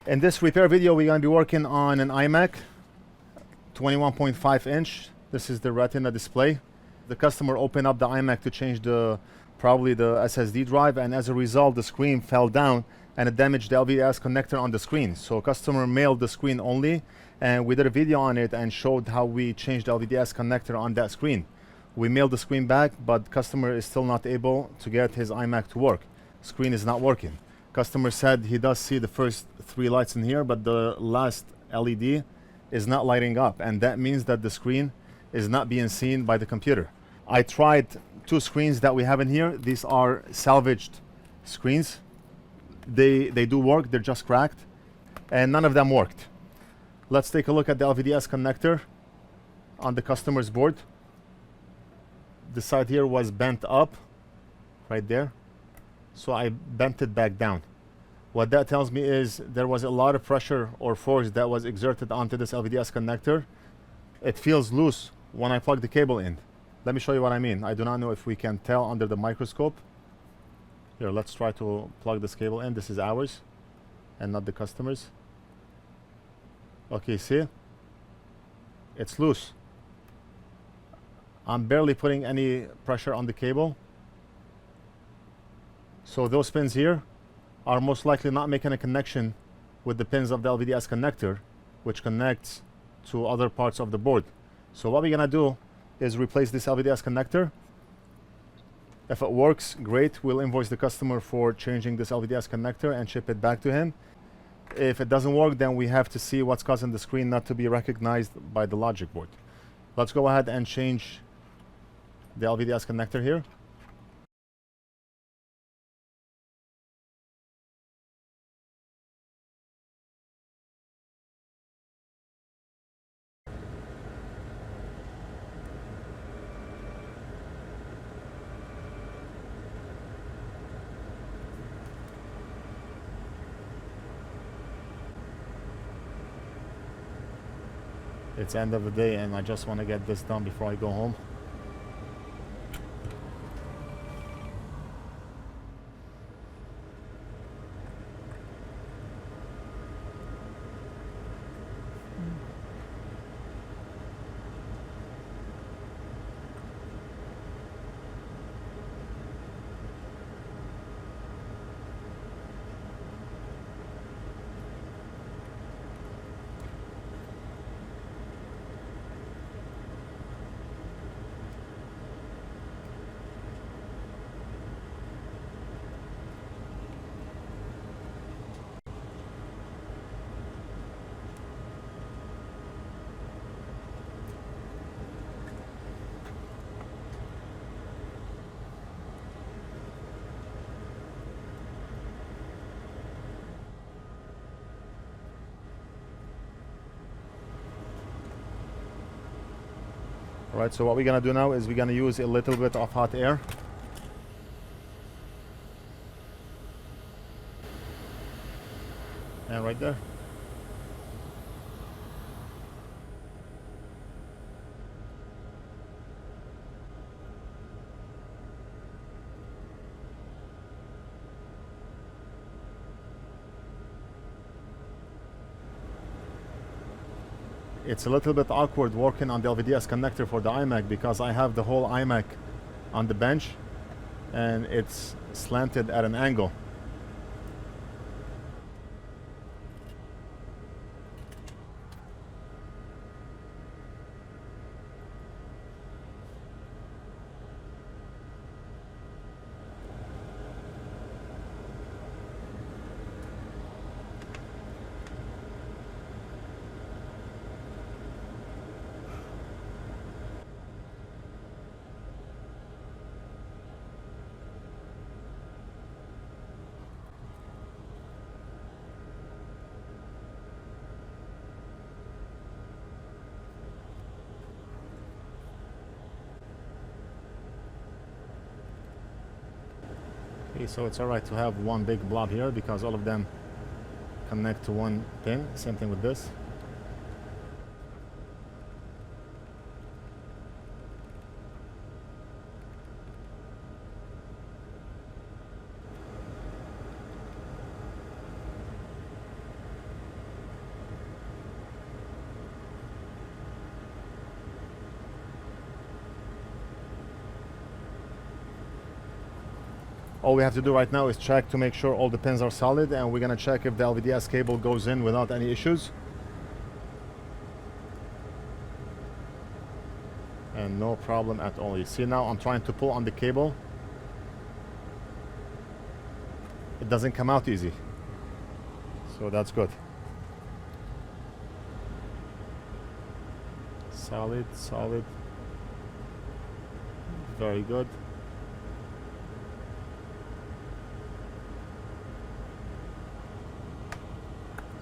In this repair video, we're going to be working on an iMac 21.5 inch. This is the Retina display. The customer opened up the iMac to change probably the SSD drive, and as a result the screen fell down and it damaged the LVDS connector on the screen. So customer mailed the screen only, and we did a video on it and showed how we changed the LVDS connector on that screen. We mailed the screen back, but customer is still not able to get his iMac to work. Screen is not working. Customer said he does see the first 3 lights in here, but the last LED is not lighting up, and that means that the screen is not being seen by the computer. I tried 2 screens that we have in here. These are salvaged screens. They do work, they're just cracked, and none of them worked. Let's take a look at the LVDS connector on the customer's board. The side here was bent up right there, so I bent it back down. What that tells me is there was a lot of pressure or force that was exerted onto this LVDS connector. It feels loose when I plug the cable in. Let me show you what I mean. I do not know if we can tell under the microscope. Here, let's try to plug this cable in. This is ours and not the customer's. Okay, see? It's loose. I'm barely putting any pressure on the cable. So those pins here are most likely not making a connection with the pins of the LVDS connector, which connects to other parts of the board. So what we're gonna do is replace this LVDS connector. If it works, great. We'll invoice the customer for changing this LVDS connector and ship it back to him. If it doesn't work, then we have to see what's causing the screen not to be recognized by the logic board. Let's go ahead and change the LVDS connector here. It's end of the day and I just want to get this done before I go home. Alright, so what we're gonna do now is we're gonna use a little bit of hot air. And right there. It's a little bit awkward working on the LVDS connector for the iMac because I have the whole iMac on the bench and it's slanted at an angle. Okay, so it's alright to have one big blob here because all of them connect to one pin. Same thing with this. All we have to do right now is check to make sure all the pins are solid, and we're gonna check if the LVDS cable goes in without any issues. And no problem at all. You see now I'm trying to pull on the cable. It doesn't come out easy. So that's good. Solid, solid. Very good.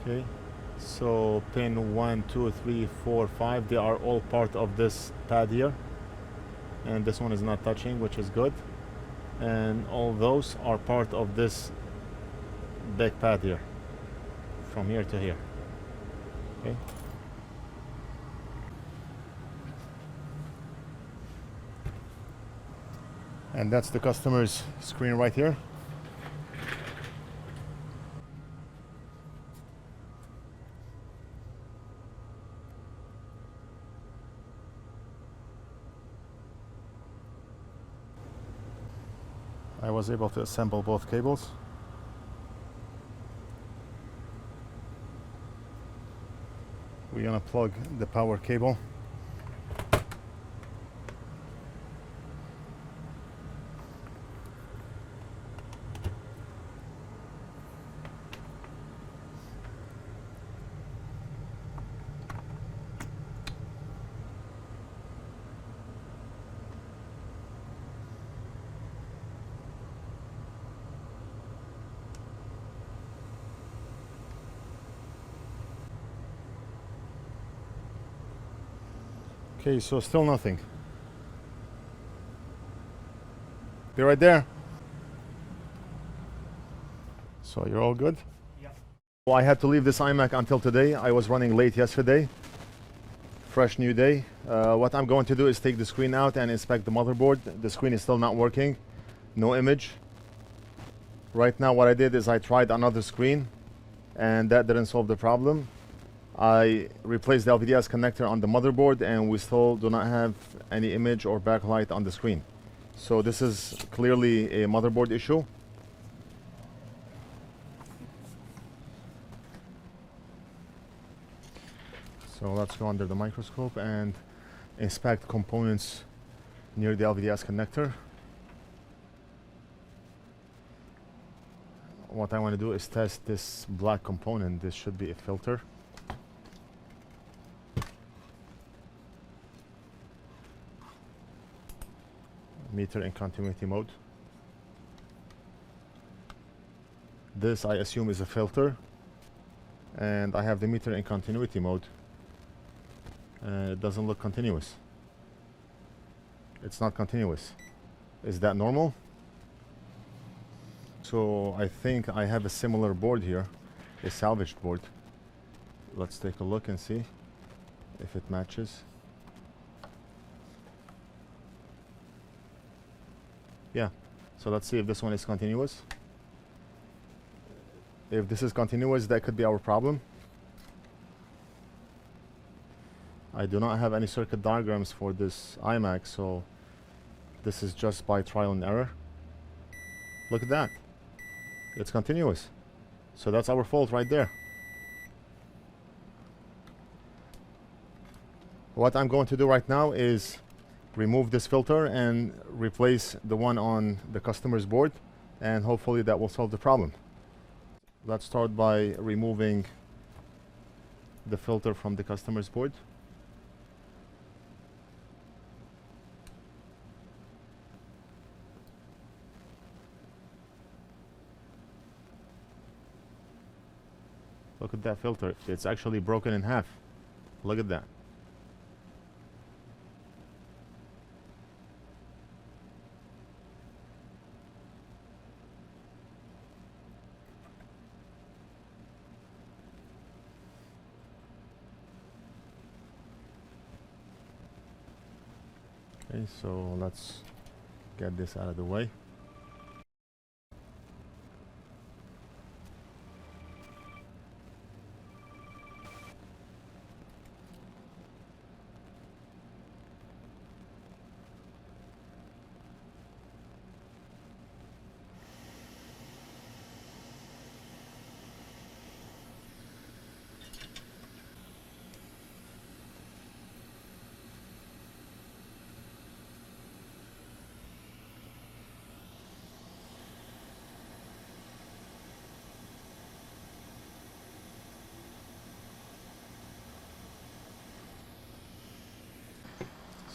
Okay, so pin 1, 2, 3, 4, 5, they are all part of this pad here, and this one is not touching, which is good, and all those are part of this big pad here, from here to here. Okay, and that's the customer's screen right here. I was able to assemble both cables. We're gonna plug the power cable. Okay, so still nothing. Be right there. So you're all good? Yeah. Well, I had to leave this iMac until today. I was running late yesterday. Fresh new day. What I'm going to do is take the screen out and inspect the motherboard. The screen is still not working. No image. Right now what I did is I tried another screen, and that didn't solve the problem. I replaced the LVDS connector on the motherboard, and we still do not have any image or backlight on the screen. So this is clearly a motherboard issue. So let's go under the microscope and inspect components near the LVDS connector. What I want to do is test this black component. This should be a filter. Meter in continuity mode. This I assume is a filter, and I have the meter in continuity mode. It doesn't look continuous. It's not continuous. Is that normal? So I think I have a similar board here, a salvaged board. Let's take a look and see if it matches. Yeah, so let's see if this one is continuous. If this is continuous, that could be our problem. I do not have any circuit diagrams for this iMac, so this is just by trial and error. Look at that. It's continuous. So that's our fault right there. What I'm going to do right now is remove this filter and replace the one on the customer's board, and hopefully that will solve the problem. Let's start by removing the filter from the customer's board. Look at that filter. It's actually broken in half. Look at that. Okay, so let's get this out of the way.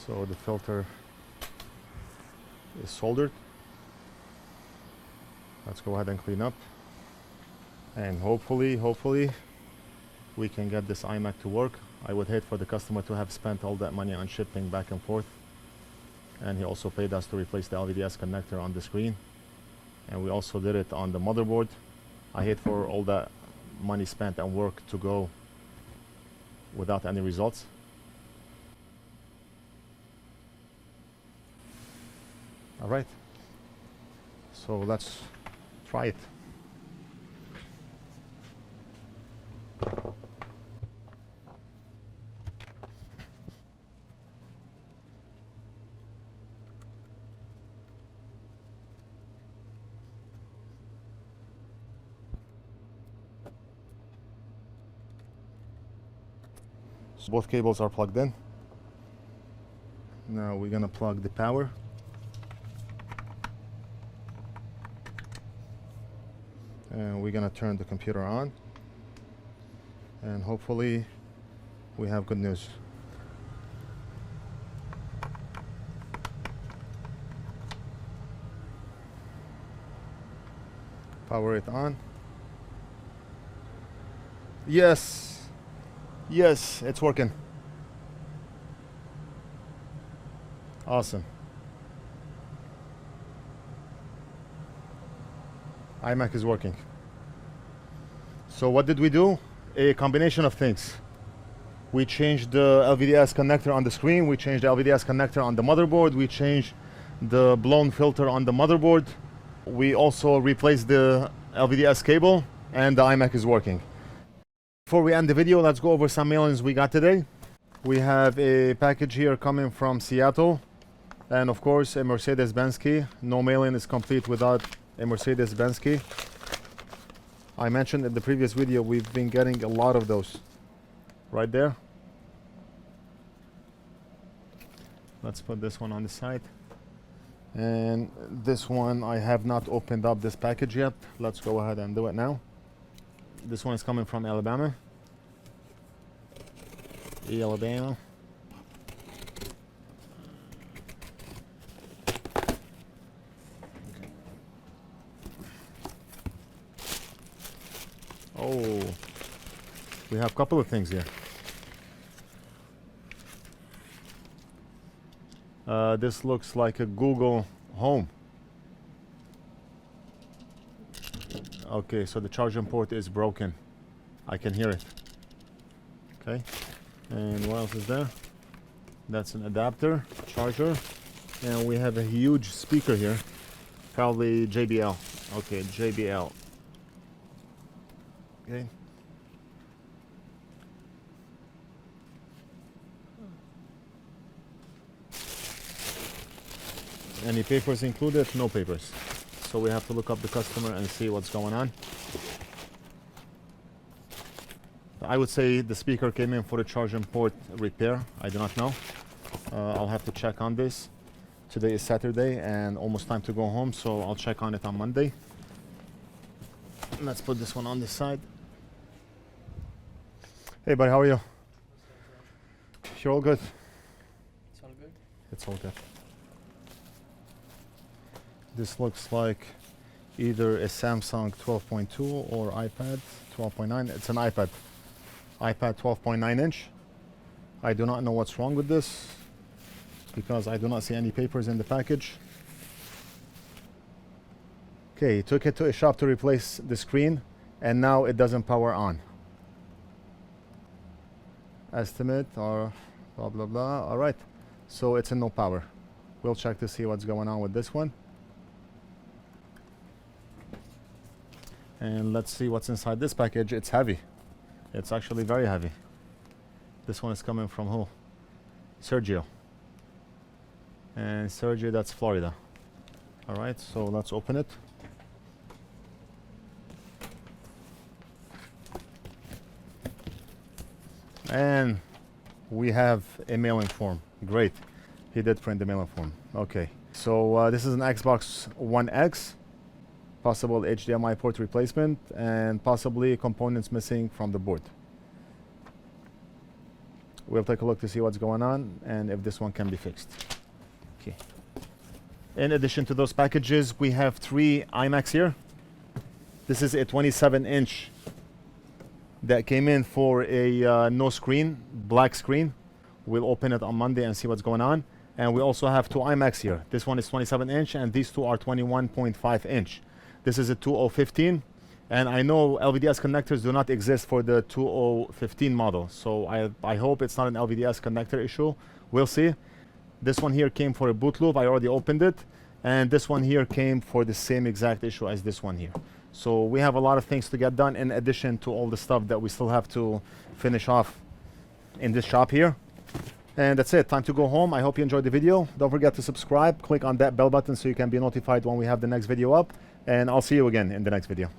So the filter is soldered. Let's go ahead and clean up. And hopefully we can get this iMac to work. I would hate for the customer to have spent all that money on shipping back and forth. And he also paid us to replace the LVDS connector on the screen. And we also did it on the motherboard. I hate for all that money spent and work to go without any results. All right. So let's try it. So both cables are plugged in. Now we're gonna plug the power. And we're gonna turn the computer on. And hopefully we have good news. Power it on. Yes, yes, it's working. Awesome. iMac is working. So what did we do? A combination of things. We changed the LVDS connector on the screen, we changed the LVDS connector on the motherboard, we changed the blown filter on the motherboard. We also replaced the LVDS cable, and the iMac is working. Before we end the video, let's go over some mailings we got today. We have a package here coming from Seattle, and of course a Mercedes-Benz key. No mailing is complete without a Mercedes-Benz key. I mentioned in the previous video we've been getting a lot of those right there. Let's put this one on the side. And this one, I have not opened up this package yet. Let's go ahead and do it now. This one is coming from Alabama. Alabama. Oh, we have a couple of things here. This looks like a Google Home. Okay, so the charging port is broken. I can hear it. Okay, and what else is there? That's an adapter, charger, and we have a huge speaker here. Probably JBL. Okay, JBL. Okay. Any papers included? No papers. So we have to look up the customer and see what's going on. I would say the speaker came in for a charging port repair. I do not know. I'll have to check on this. Today is Saturday and almost time to go home, so I'll check on it on Monday. Let's put this one on the side. Hey buddy, how are you? You're all good? It's all good? It's all good. This looks like either a Samsung 12.2 or iPad 12.9. It's an iPad. iPad 12.9 inch. I do not know what's wrong with this because I do not see any papers in the package. Okay, took it to a shop to replace the screen and now it doesn't power on. Estimate or blah blah blah. All right, so it's in no power. We'll check to see what's going on with this one. And let's see what's inside this package. It's heavy. It's actually very heavy. This one is coming from who? Sergio. And Sergio, that's Florida. All right, so let's open it. And we have a mailing form. Great. He did print the mailing form. Okay. So this is an Xbox One X. Possible HDMI port replacement and possibly components missing from the board. We'll take a look to see what's going on and if this one can be fixed. Okay. In addition to those packages, we have 3 iMacs here. This is a 27-inch that came in for a no screen, black screen. We'll open it on Monday and see what's going on. And we also have 2 iMacs here. This one is 27-inch and these 2 are 21.5-inch. This is a 2015. And I know LVDS connectors do not exist for the 2015 model. So I hope it's not an LVDS connector issue. We'll see. This one here came for a boot loop. I already opened it. And this one here came for the same exact issue as this one here. So we have a lot of things to get done in addition to all the stuff that we still have to finish off in this shop here. And that's it. Time to go home. I hope you enjoyed the video. Don't forget to subscribe. Click on that bell button so you can be notified when we have the next video up. And I'll see you again in the next video.